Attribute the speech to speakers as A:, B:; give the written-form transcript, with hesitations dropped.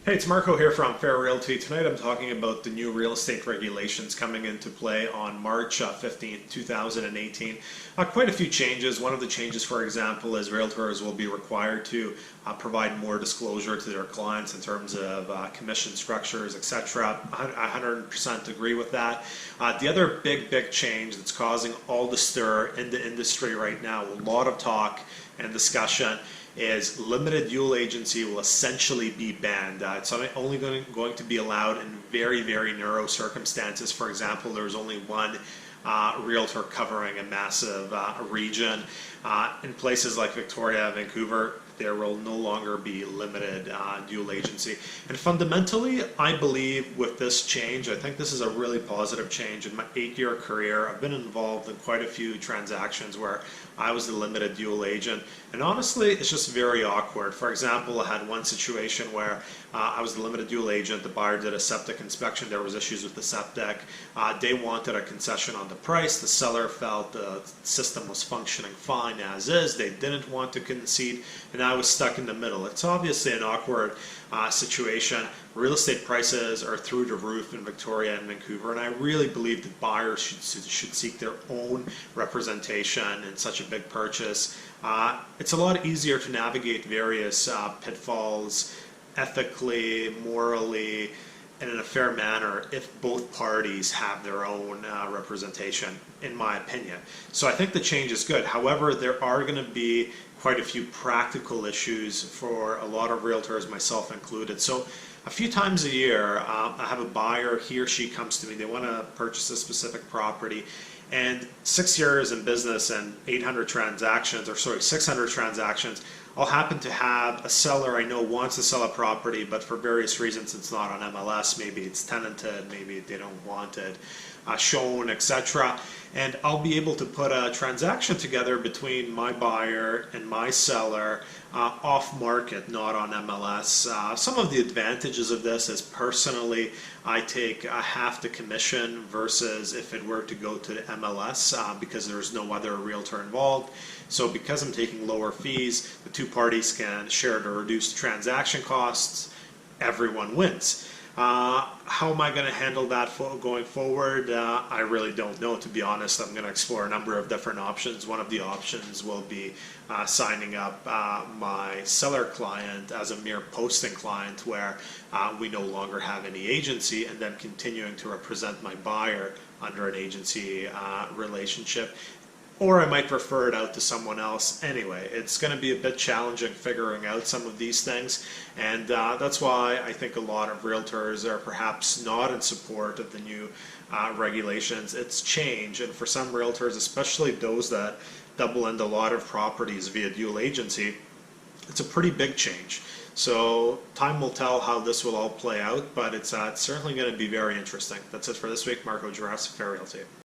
A: Hey, it's Marko here from Realty. Tonight I'm talking about the new real estate regulations coming into play on March 15th, 2018. Quite a few changes. One of the changes, for example, is realtors will be required to provide more disclosure to their clients in terms of commission structures, etc. I 100% agree with that. The other big change that's causing all the stir in the industry right now, a lot of talk and discussion, is limited dual agency will essentially be banned. It's only going to be allowed in very narrow circumstances. For example, there's only one realtor covering a massive region. In places like Victoria, Vancouver, there will no longer be limited dual agency. And fundamentally, I believe with this change, I think this is a really positive change. In my 8-year career, I've been involved in quite a few transactions where I was the limited dual agent. And honestly, it's just very awkward. For example, I had one situation where I was the limited dual agent. The buyer did a septic inspection. There was issues with the septic. They wanted a concession on the price. The seller felt the system was functioning fine as is. They didn't want to concede, and I was stuck in the middle. It's obviously an awkward situation. Real estate prices are through the roof in Victoria and Vancouver, and I really believe that buyers should seek their own representation in such a big purchase. It's a lot easier to navigate various pitfalls ethically, morally, and in a fair manner if both parties have their own representation, in my opinion. So I think the change is good. However, there are going to be quite a few practical issues for a lot of realtors, myself included. So a few times a year, I have a buyer, he or she comes to me, they want to purchase a specific property, and 6 years in business and 600 transactions, I'll happen to have a seller I know wants to sell a property, but for various reasons it's not on MLS, maybe it's tenanted, maybe they don't want it shown, etc. And I'll be able to put a transaction together between my buyer and my seller off market, not on MLS. Some of the advantages of this is, personally, I take half the commission versus if it were to go to the MLS because there's no other realtor involved. So because I'm taking lower fees, the two parties can share the reduced transaction costs. Everyone wins. How am I going to handle that going forward? I really don't know, to be honest. I'm going to explore a number of different options. One of the options will be signing up my seller client as a mere posting client, where we no longer have any agency, and then continuing to represent my buyer under an agency relationship. Or I might refer it out to someone else. Anyway, it's going to be a bit challenging figuring out some of these things, and that's why I think a lot of realtors are perhaps not in support of the new regulations. It's change, and for some realtors, especially those that double end a lot of properties via dual agency, it's a pretty big change. So time will tell how this will all play out, but it's certainly going to be very interesting. That's it for this week. Marko, Juras, Realty.